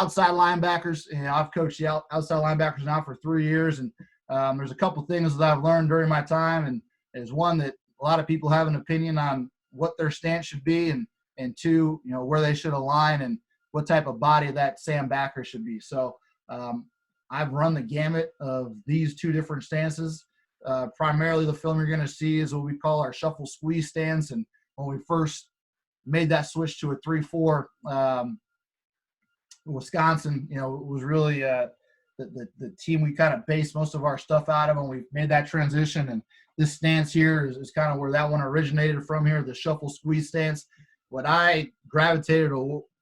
outside linebackers, I've coached the outside linebackers now for 3 years, and there's a couple things that I've learned during my time, and there's one that a lot of people have an opinion on what their stance should be, and two, where they should align and what type of body that Sam backer should be. So I've run the gamut of these two different stances. Primarily the film you're going to see is what we call our shuffle squeeze stance. And when we first made that switch to a 3-4, Wisconsin, was really the team we kind of based most of our stuff out of when we made that transition. And this stance here is kind of where that one originated from here, the shuffle squeeze stance. What I gravitated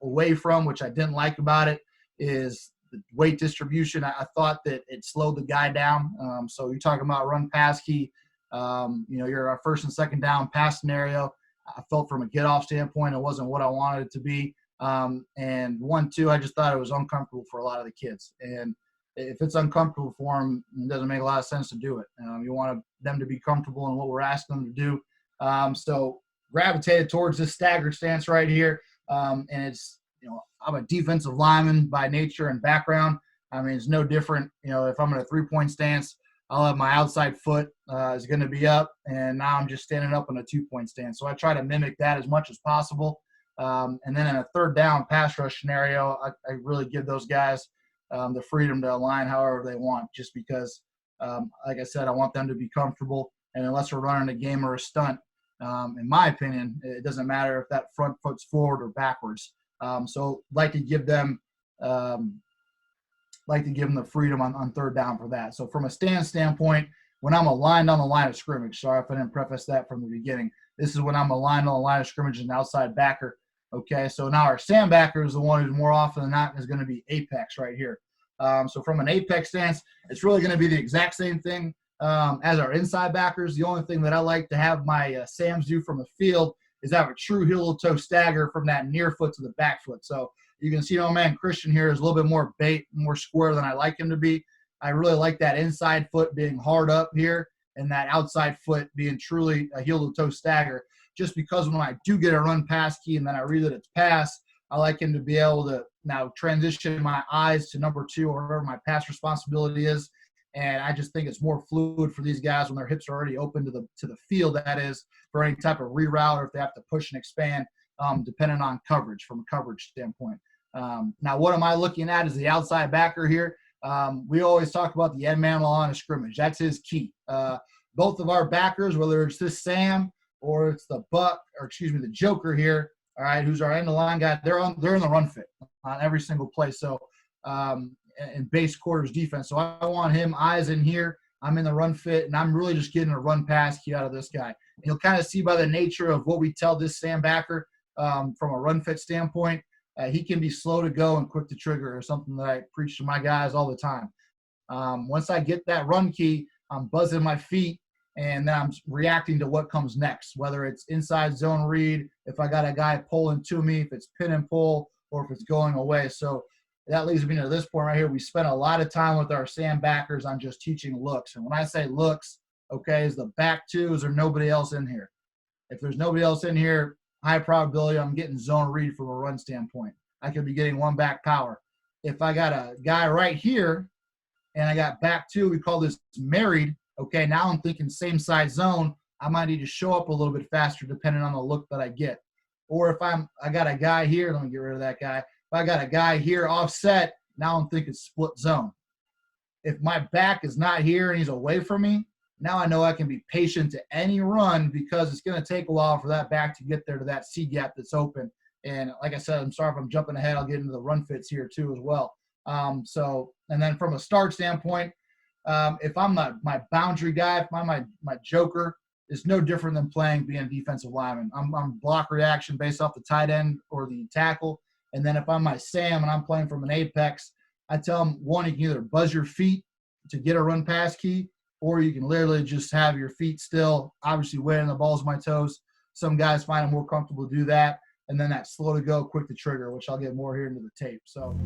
away from, which I didn't like about it, is the weight distribution. I thought that it slowed the guy down. So you're talking about run pass key, you're our first and second down pass scenario. I felt from a get-off standpoint, it wasn't what I wanted it to be. And 1-2, I just thought it was uncomfortable for a lot of the kids. And if it's uncomfortable for them, it doesn't make a lot of sense to do it. You want them to be comfortable in what we're asking them to do. So gravitated towards this staggered stance right here. And it's, I'm a defensive lineman by nature and background. I mean, it's no different. If I'm in a 3-point stance, I'll have my outside foot is going to be up, and now I'm just standing up in a 2-point stance. So I try to mimic that as much as possible. And then in a third down pass rush scenario, I really give those guys the freedom to align however they want, just because, like I said, I want them to be comfortable. And unless we're running a game or a stunt, in my opinion, it doesn't matter if that front foot's forward or backwards. So like to give them the freedom on third down for that. So from a stance standpoint, when I'm aligned on the line of scrimmage, sorry if I didn't preface that from the beginning, this is when I'm aligned on the line of scrimmage as an outside backer. Okay, so now our Sam backer is the one who's more often than not is going to be apex right here. So from an apex stance, it's really going to be the exact same thing as our inside backers. The only thing that I like to have my Sams do from the field is have a true heel-to-toe stagger from that near foot to the back foot. So you can see, man, Christian here is a little bit more bait, more square than I like him to be. I really like that inside foot being hard up here and that outside foot being truly a heel-to-toe stagger, just because when I do get a run pass key and then I read that it's pass, I like him to be able to now transition my eyes to number 2 or whatever my pass responsibility is. And I just think it's more fluid for these guys when their hips are already open to the field, that is, for any type of reroute or if they have to push and expand, depending on coverage from a coverage standpoint. Now, what am I looking at as the outside backer here? We always talk about the end man on the line of scrimmage. That's his key. Both of our backers, whether it's this Sam or it's the Joker here, all right, who's our end of line guy, they're in the run fit on every single play. So, in base quarters defense. So I want him eyes in here. I'm in the run fit, and I'm really just getting a run pass key out of this guy. And you'll kind of see by the nature of what we tell this Sam backer from a run fit standpoint, he can be slow to go and quick to trigger, or something that I preach to my guys all the time. Once I get that run key, I'm buzzing my feet, and then I'm reacting to what comes next, whether it's inside zone read, if I got a guy pulling to me, if it's pin and pull, or if it's going away. So that leads me to this point right here. We spent a lot of time with our Sam backers on just teaching looks. And when I say looks, okay, is the back two, is there nobody else in here? If there's nobody else in here, high probability I'm getting zone read from a run standpoint. I could be getting one back power. If I got a guy right here and I got back two, we call this married, okay, now I'm thinking same side zone. I might need to show up a little bit faster depending on the look that I get. Or if I got a guy here, let me get rid of that guy. If I got a guy here offset, now I'm thinking split zone. If my back is not here and he's away from me, now I know I can be patient to any run, because it's going to take a while for that back to get there to that C gap that's open. And like I said, I'm sorry if I'm jumping ahead. I'll get into the run fits here too as well. And then from a start standpoint, if I'm my boundary guy, if I'm my joker, it's no different than being a defensive lineman. I'm block reaction based off the tight end or the tackle. And then if I'm my Sam and I'm playing from an apex, I tell them, one, you can either buzz your feet to get a run pass key, or you can literally just have your feet still, obviously weighing the balls of my toes. Some guys find it more comfortable to do that. And then that slow to go, quick to trigger, which I'll get more here into the tape. So